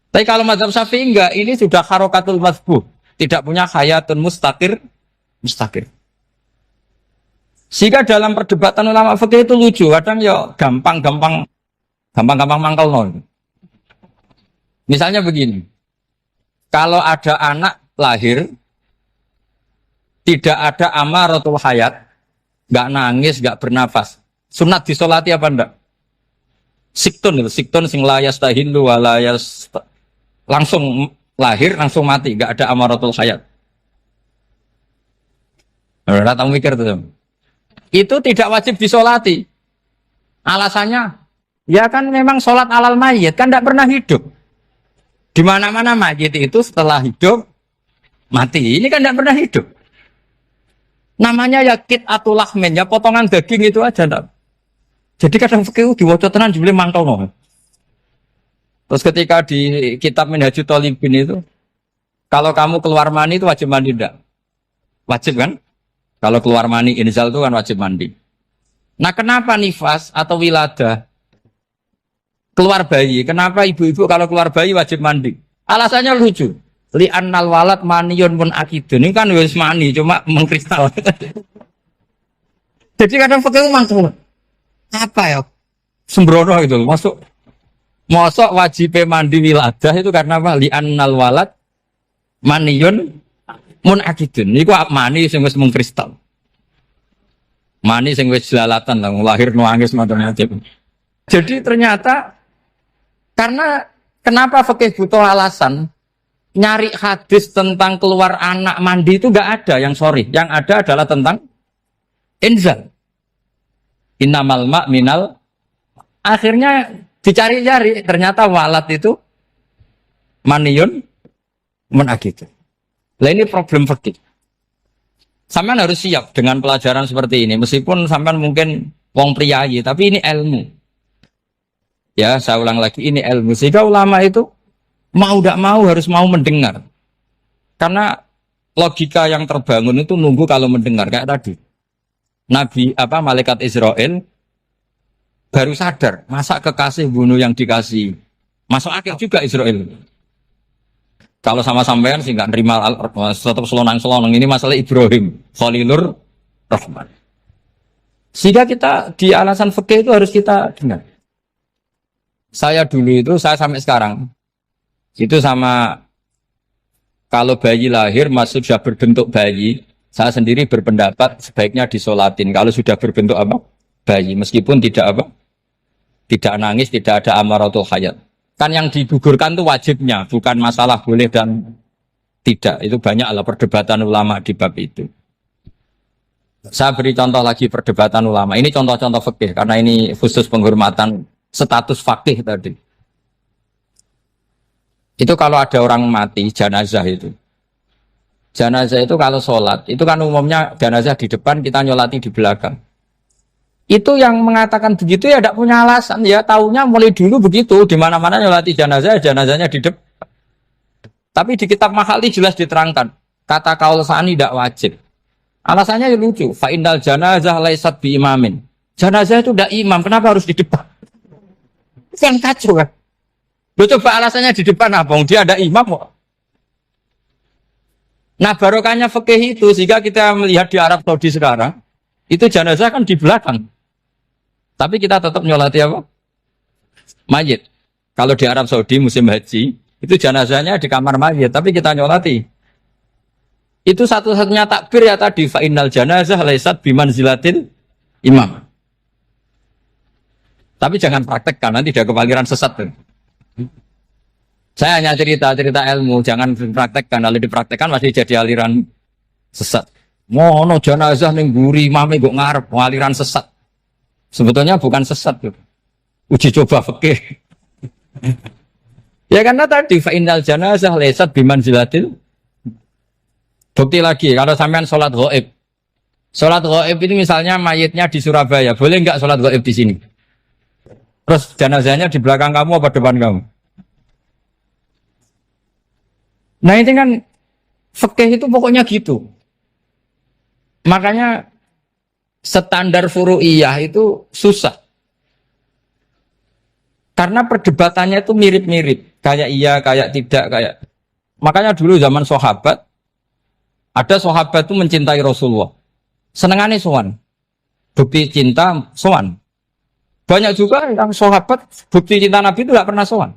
Tapi kalau mazhab Syafi'i enggak, ini sudah harokatul masbuh. Tidak punya hayatun mustaqir. Sehingga dalam perdebatan ulama fikih itu lucu. Kadang ya gampang mangkel nol. Misalnya begini. Kalau ada anak lahir, tidak ada amaratul hayat, nggak nangis, nggak bernafas. Sunat disolati apa enggak? Siktun itu, siktun sing layas tahilu walayas langsung lahir, langsung mati, nggak ada amaratul hayat. Udah tahu mikir tuh. Itu tidak wajib disolati. Alasannya, ya kan memang sholat alal mayit kan tidak pernah hidup. Di mana-mana mayit itu setelah hidup mati. Ini kan tidak pernah hidup. Namanya ya atau lahmin, ya potongan daging itu aja enggak. Jadi kadang fikih diwaca tenan jebule mangkelno. Terus ketika di kitab Minhajul Thalibin itu, kalau kamu keluar mani itu wajib mandi enggak? Wajib kan? Kalau keluar mani inzal itu kan wajib mandi. Nah, kenapa nifas atau wiladah keluar bayi? Kenapa ibu-ibu kalau keluar bayi wajib mandi? Alasannya lucu. Li'annal walad maniyun pun akidun. Ini kan wis mani, cuma mengkristal. Jadi kadang fikih mangkel. Apa ya? Sembrono gitu. Masuk wajib mandi wiladah itu karena apa? Li'annal walad maniyun mun akidun. Niku mani sing wis mengkristal. Mani sing wis jelalatan lah lahir nuangis macam-macam. Jadi ternyata karena kenapa fikih butuh alasan nyari hadis tentang keluar anak mandi itu enggak ada yang sorry. Yang ada adalah tentang inzal. Innamal ma' minal. Akhirnya dicari-cari ternyata walad itu maniyun munakidun. Lah ini problem fikih. Sampean harus siap dengan pelajaran seperti ini. Meskipun sampean mungkin wong priayi, tapi ini ilmu. Ya, saya ulang lagi, ini ilmu. Sehingga ulama itu mau tidak mau harus mau mendengar. Karena logika yang terbangun itu nunggu kalau mendengar kayak tadi. Nabi malaikat Israel baru sadar, masa kekasih bunuh yang dikasih. Masuk akal juga Israel. Kalau sama sampean sih nggak nerima tetap selonang-selonang ini masalah Ibrahim Khalilur Rahman. Sehingga kita di alasan fikih itu harus kita dengar. Saya dulu itu saya sampai sekarang itu sama kalau bayi lahir masih sudah berbentuk bayi, saya sendiri berpendapat sebaiknya disolatin. Kalau sudah berbentuk bayi, meskipun tidak nangis, tidak ada amaratul hayat. Kan yang digugurkan itu wajibnya, bukan masalah boleh dan tidak. Itu banyaklah perdebatan ulama di bab itu. Saya beri contoh lagi perdebatan ulama. Ini contoh-contoh fikih karena ini khusus penghormatan status fakih tadi. Itu kalau ada orang mati jenazah itu. Jenazah itu kalau sholat, itu kan umumnya jenazah di depan, kita nyolati di belakang. Itu yang mengatakan begitu ya tidak punya alasan, ya taunya mulai dulu begitu, di mana-mana nyolati jenazah, jenazahnya di depan. Tapi di kitab Makhali jelas diterangkan, kata kaul sani tidak wajib. Alasannya lucu, fa innal janazah laisat bi imamin. Jenazah itu tidak imam, kenapa harus di depan? Kan kacau kan? Lo coba alasannya di depan apa? Dia ada imam kok. Nah barokahnya fikih itu, sehingga kita melihat di Arab Saudi sekarang, itu jenazah kan di belakang. Tapi kita tetap nyolati apa? Mayit. Kalau di Arab Saudi musim haji, itu jenazahnya di kamar mayit, tapi kita nyolati. Itu satu-satunya takbir ya tadi, fa innal janazah laisat bimanzilatil imam. Tapi jangan praktekkan, nanti dia kepaliran sesat. Saya hanya cerita ilmu, jangan praktekkan. Kalau dipraktekkan masih jadi aliran sesat. Mono jenazah ning guri mame kok ngarep aliran sesat. Sebetulnya bukan sesat tuh. Uji coba fikih. Ya karena tadi fa innal janazah laisat bimanzilatil. Bukti lagi kalau sampean sholat ghaib. Sholat ghaib ini misalnya mayitnya di Surabaya, boleh enggak sholat ghaib di sini? Terus jenazahnya di belakang kamu apa depan kamu? Nah ini kan fikih itu pokoknya gitu. Makanya standar furu'iyah itu susah. Karena perdebatannya itu mirip-mirip. Kayak iya, kayak tidak, kayak. Makanya dulu zaman sahabat, ada sahabat itu mencintai Rasulullah. Senengannya sowan. Bukti cinta sowan. Banyak juga yang sahabat bukti cinta Nabi itu tidak pernah sowan.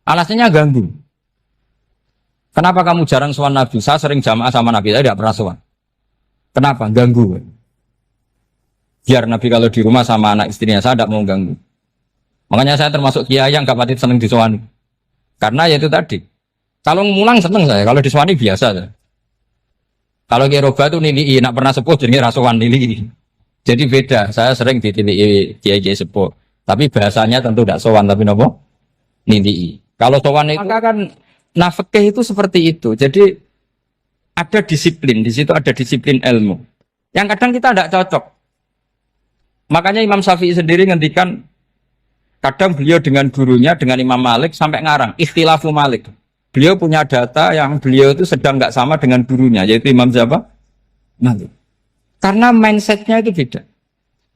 Alasannya ganggu. Kenapa kamu jarang sowan Nabi? Saya sering jamaah sama Nabi, saya tidak pernah sowan. Kenapa? Ganggu. Biar Nabi kalau di rumah sama anak istrinya, saya tidak mau ganggu. Makanya saya termasuk kiai yang gak pati seneng disowani. Karena ya itu tadi. Kalau ngulang seneng saya, kalau disowani biasa saya. Kalau kiai roba itu nilai, nak pernah sepuh jadi rasuan nilai. Jadi beda, saya sering ditilii kiai sepuh. Tapi bahasanya tentu tidak sowan, tapi nopo nilai. Kalau sowan itu maka kan nafkah itu seperti itu. Jadi ada disiplin, di situ ada disiplin ilmu. Yang kadang kita tidak cocok. Makanya Imam Syafi'i sendiri ngendikan kadang beliau dengan gurunya, dengan Imam Malik sampai ngarang ikhtilafu Malik. Beliau punya data yang beliau itu sedang nggak sama dengan gurunya, yaitu Imam siapa? Malik. Karena mindsetnya itu beda.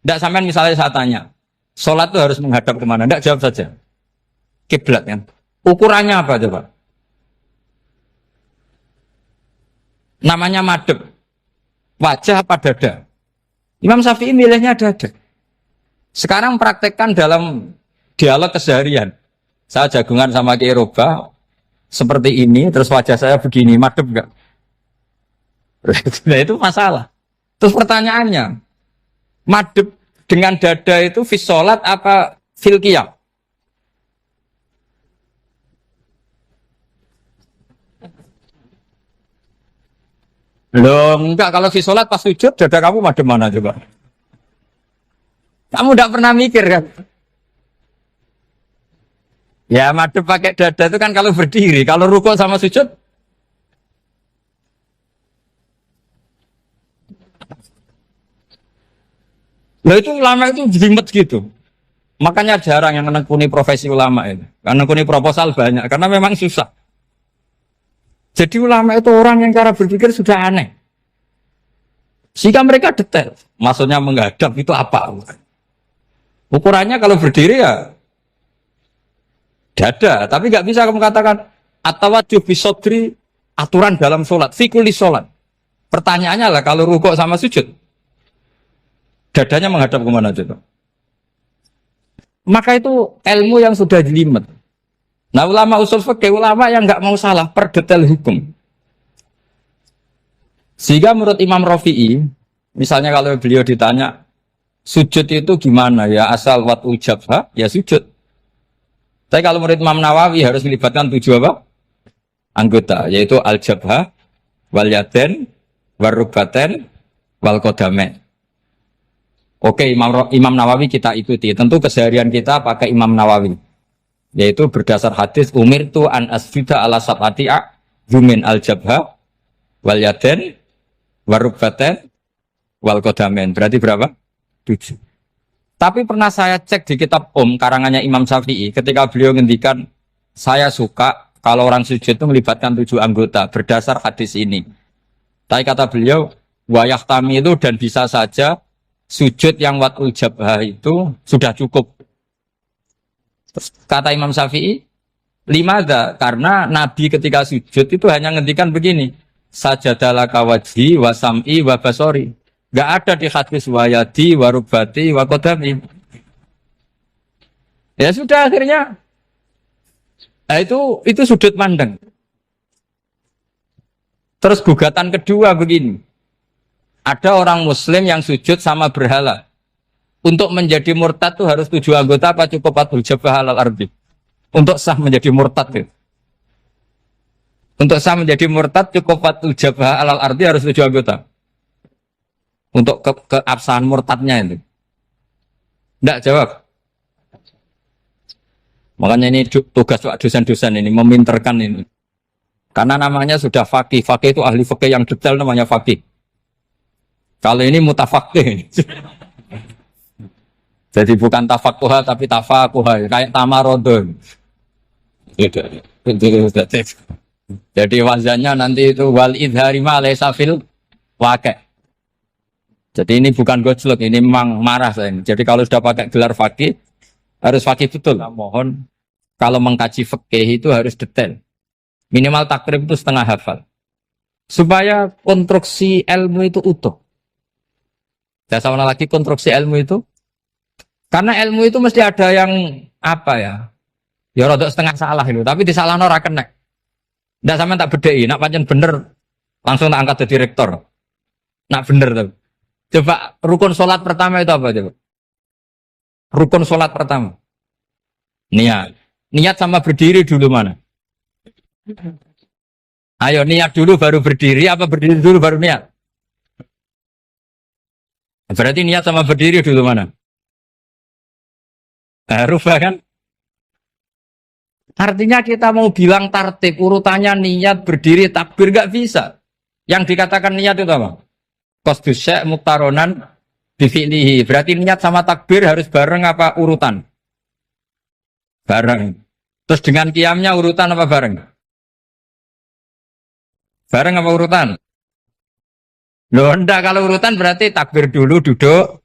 Tidak sampai misalnya saya tanya, sholat itu harus menghadap kemana? Tidak, jawab saja. Kiblat kan. Ukurannya apa coba? Namanya madhep. Wajah apa dada? Imam Syafi'i milihnya dada. Sekarang praktekkan dalam dialog keseharian. Saya jagungan sama Kiai Roba seperti ini, terus wajah saya begini, madhep enggak? Nah, itu masalah. Terus pertanyaannya, madhep dengan dada itu fis sholat apa fil qiyam? Loh, enggak, kalau fis sholat pas sujud, dada kamu madhep mana coba? Kamu enggak pernah mikir kan? Ya madhep pakai dada itu kan kalau berdiri, kalau rukuk sama sujud. Loh itu ulama itu jelimet gitu. Makanya jarang yang menekuni profesi ulama ini. Karena menekuni proposal banyak, karena memang susah. Jadi ulama itu orang yang cara berpikir sudah aneh. Sehingga mereka detail. Maksudnya menghadap itu apa? Ukurannya kalau berdiri ya dada, tapi nggak bisa kamu katakan atawajjuh bisodri aturan dalam sholat, fikuli sholat. Pertanyaannya lah kalau rukuk sama sujud, dadanya menghadap kemana coba? Maka itu ilmu yang sudah jelimet. Nah ulama usul fikih, ulama yang nggak mau salah per detail hukum. Sehingga menurut Imam Rafi'i, misalnya kalau beliau ditanya sujud itu gimana ya, asal wat ujabha ya sujud. Tapi kalau menurut Imam Nawawi harus melibatkan 7 apa? Anggota, yaitu al-jabha, wal yaden, wal rubaten, wal qadamain. Oke, Imam Nawawi kita ikuti. Tentu keseharian kita pakai Imam Nawawi. Yaitu berdasar hadis umirtu an asjuda ala sab'ati a'zumin al-jabha, wal yaden, wal rubaten, wal qadamain. Berarti berapa? 7. Tapi pernah saya cek di kitab karangannya Imam Syafi'i ketika beliau ngendikan saya suka kalau orang sujud itu melibatkan 7 anggota berdasar hadis ini. Tapi kata beliau wayah tami itu dan bisa saja sujud yang watul jabhah itu sudah cukup. Terus kata Imam Syafi'i, limada karena Nabi ketika sujud itu hanya ngendikan begini, sajadalaka wajhi wa sam'i wa basori. Gak ada di hadis wayadi, warubati, wakodami. Ya sudah akhirnya. Nah, itu sudut pandang. Terus gugatan kedua begini. Ada orang Muslim yang sujud sama berhala. Untuk menjadi murtad itu harus 7 anggota apa cukup atul jabah halal ardi. Untuk sah menjadi murtad itu. Untuk sah menjadi murtad cukup atul jabah halal ardi harus 7 anggota. Untuk keabsahan murtadnya itu. Tidak jawab. Makanya ini tugas Pak dosen-dosen ini meminterkan ini. Karena namanya sudah faqih. Faqih itu ahli faqih yang detail namanya faqih. Kalau ini mutafaqih. Jadi bukan tafakuha tapi tafakuha. Kayak tamarodon. Jadi wazannya nanti itu wal idhari ma laysa fil waqi'. Jadi ini bukan gojlok, ini memang marah saya ini. Jadi kalau sudah pakai gelar fakih, harus fakih betul. Nah, mohon, kalau mengkaji fikih itu harus detail. Minimal takrib itu setengah hafal. Supaya konstruksi ilmu itu utuh. Saya sama lagi konstruksi ilmu itu. Karena ilmu itu mesti ada yang, apa ya, ya rodok setengah salah itu. Tapi disalah ora kena. Ndak sampean tak bedheki, nak pancen bener langsung tak angkat jadi rektor. Nak bener tuh. Coba rukun sholat pertama itu apa coba? Rukun sholat pertama. Niat. Niat sama berdiri dulu mana? Ayo niat dulu baru berdiri, apa berdiri dulu baru niat? Berarti niat sama berdiri dulu mana? Rubah kan? Artinya kita mau bilang tartib, urutannya niat, berdiri, takbir, gak bisa. Yang dikatakan niat itu apa? Qasdus syai' muktaronan bifi'lihi. Berarti niat sama takbir harus bareng apa urutan? Bareng. Terus dengan qiyamnya urutan apa bareng? Bareng apa urutan? Loh enggak, kalau urutan berarti takbir dulu, duduk,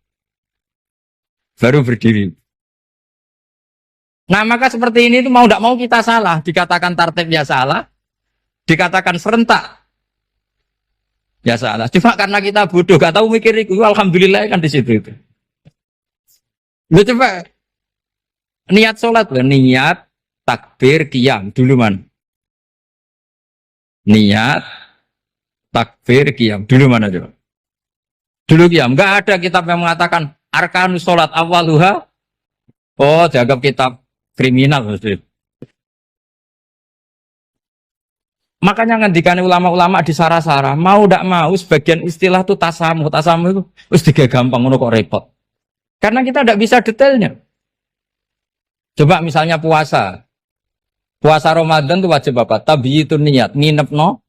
baru berdiri. Nah maka seperti ini tuh mau tidak mau kita salah. Dikatakan tartibnya salah, dikatakan serentak, ya salah. Cuma karena kita bodoh, gak tahu mikir itu, alhamdulillah kan di situ itu. Lu coba niat sholat loh, niat takbir qiyam dulu man. Niat takbir qiyam dulu mana coba? Dulu qiyam. Enggak ada kitab yang mengatakan arkanus sholat awaluha. Oh, dianggap kitab kriminal maksudnya. Makanya ngendikane ulama-ulama di Sarah-Sarah, mau tidak mau sebagian istilah itu tasamuh. Tasamuh itu wis gampang ngono kok repot. Karena kita tidak bisa detailnya. Coba misalnya puasa. Puasa Ramadan itu wajib apa? Tabiyyitun niat, nginep no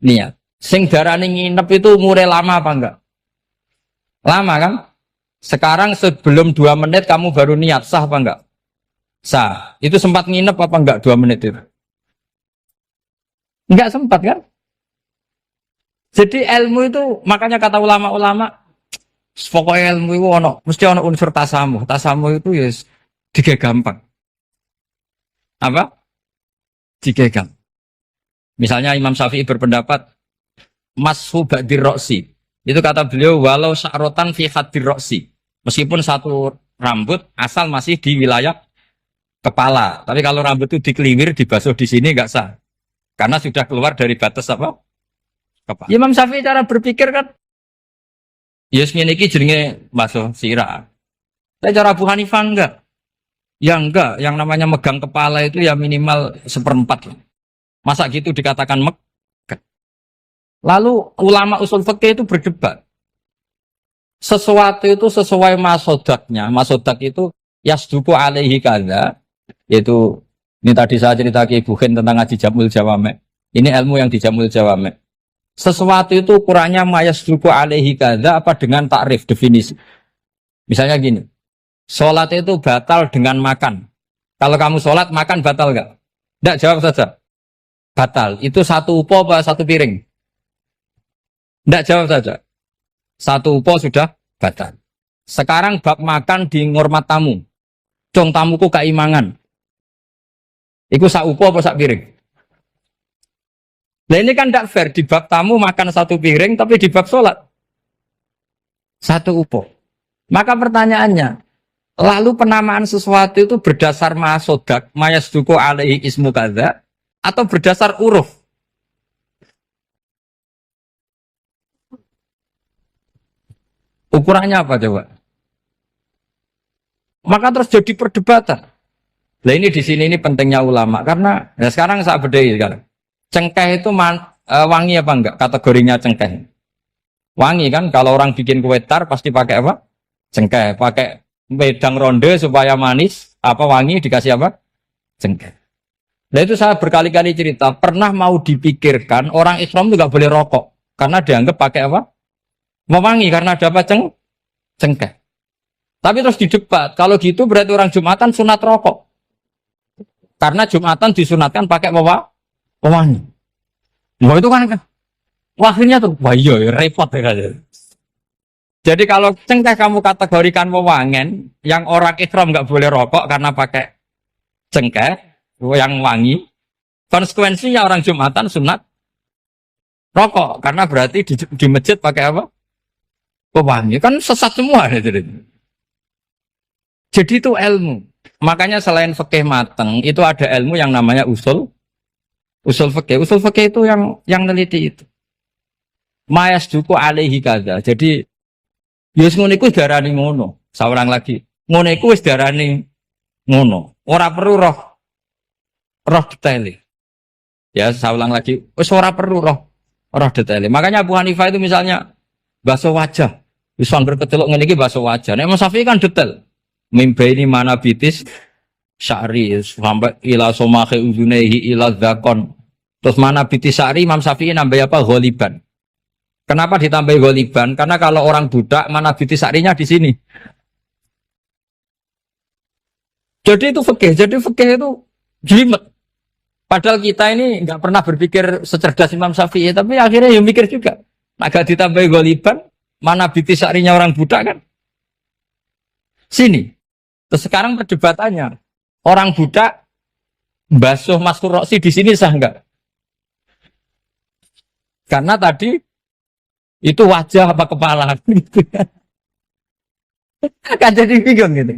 niat. Sing darane nginep itu umure lama apa enggak? Lama kan? Sekarang sebelum 2 menit kamu baru niat, sah apa enggak? Sah. Itu sempat nginep apa enggak 2 menit itu? Enggak sempat kan? Jadi ilmu itu, makanya kata ulama-ulama, pokoknya ilmu itu mesti ono unsur tasamuh. Tasamuh itu ya tiga gampang. Apa? Tiga gampang. Misalnya Imam Syafi'i berpendapat, mashu ba'dir roksi. Itu kata beliau, walau sya'rotan fi hadir roksi. Meskipun satu rambut asal masih di wilayah kepala. Tapi kalau rambut itu dikeliwir, dibasuh di sini enggak sah. Karena sudah keluar dari batas apa? Kepala. Imam Syafi'i cara berpikir kan, ya ngene iki jenenge basuh sirah. Tapi cara Abu Hanifah enggak. Ya enggak, yang namanya megang kepala itu ya minimal 1/4. Masa gitu dikatakan megang. Lalu ulama usul fikih itu berdebat. Sesuatu itu sesuai masodaknya. Masodak itu yasduku alaihi kadza. Yaitu, ini tadi saya cerita ke Ibu Khen tentang ngaji Jamul Jawame. Ini ilmu yang di Jamul Jawame. Sesuatu itu ukurannya mayasduku alaihi kadza apa dengan takrif, definisi. Misalnya gini, sholat itu batal dengan makan. Kalau kamu sholat, makan batal enggak? Enggak, jawab saja. Batal. Itu satu upo apa satu piring? Enggak, jawab saja. Satu upo sudah batal. Sekarang bab makan di ngormat tamu. Cong tamuku keimangan. Iku sak upo apa sak piring? Nah ini kan tidak fair. Di bab tamu makan satu piring, tapi di bab sholat satu upo. Maka pertanyaannya, lalu penamaan sesuatu itu berdasar masodak, mayasduku alaihi ismu kadza, atau berdasar uruf? Ukurannya apa coba? Maka terus jadi perdebatan. Nah ini di sini ini pentingnya ulama karena ya sekarang saya bedai sekarang. Cengkeh itu wangi apa enggak? Kategorinya cengkeh. Wangi kan kalau orang bikin kue tar pasti pakai apa? Cengkeh. Pakai wedang ronde supaya manis. Apa wangi dikasih apa? Cengkeh. Nah itu saya berkali-kali cerita. Pernah mau dipikirkan orang Islam itu enggak boleh rokok karena dianggap pakai apa? Mewangi karena ada apa? Cengkeh. Tapi terus didebat. Kalau gitu berarti orang Jumatan sunat rokok. Karena Jumatan disunatkan pakai pewangi. Wah itu kan akhirnya tuh, wah iya repot ya kan. Jadi kalau cengkeh kamu kategorikan wewangen, yang orang Islam nggak boleh rokok karena pakai cengkeh yang wangi. Konsekuensinya orang Jumatan sunat rokok karena berarti di masjid pakai apa? Pewangi. Kan sesat semua. Jadi itu ilmu. Makanya selain fikih mateng, itu ada ilmu yang namanya usul Usul fikih. Usul fikih itu yang neliti itu. Mayas duku alaihi kada. Jadi yus ngono iku darani ngono. Saurang lagi. Ngono iku wis darani ngono. Ora perlu roh detail. Ya, saya ulang lagi. Wis ora perlu roh detail. Makanya Abu Hanifah itu misalnya basuh wajah. Bisa berketeluk ngene iki basuh wajah. Nek Imam Syafi'i kan detail. Mimba ini mana bitis syari sampai ila somahe uzunehi ila zakon. Terus mana bitis syari Imam Syafi'i nambah apa? Ghaliban. Kenapa ditambah ghaliban? Karena kalau orang budak mana bitis syarinya di sini. Jadi itu fikih. Jadi fikih itu jelimet. Padahal kita ini nggak pernah berpikir secerdas Imam Syafi'i, tapi akhirnya ya mikir juga. Agak ditambah ghaliban, mana bitis syarinya orang budak kan? Sini. Terus sekarang perdebatannya, orang budak basuh maskur roksi di sini sah enggak? Karena tadi itu wajah apa kepala gitu kan jadi bingung gitu.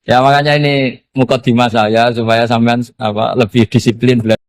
Ya makanya ini mukadimah saya supaya sampean lebih disiplin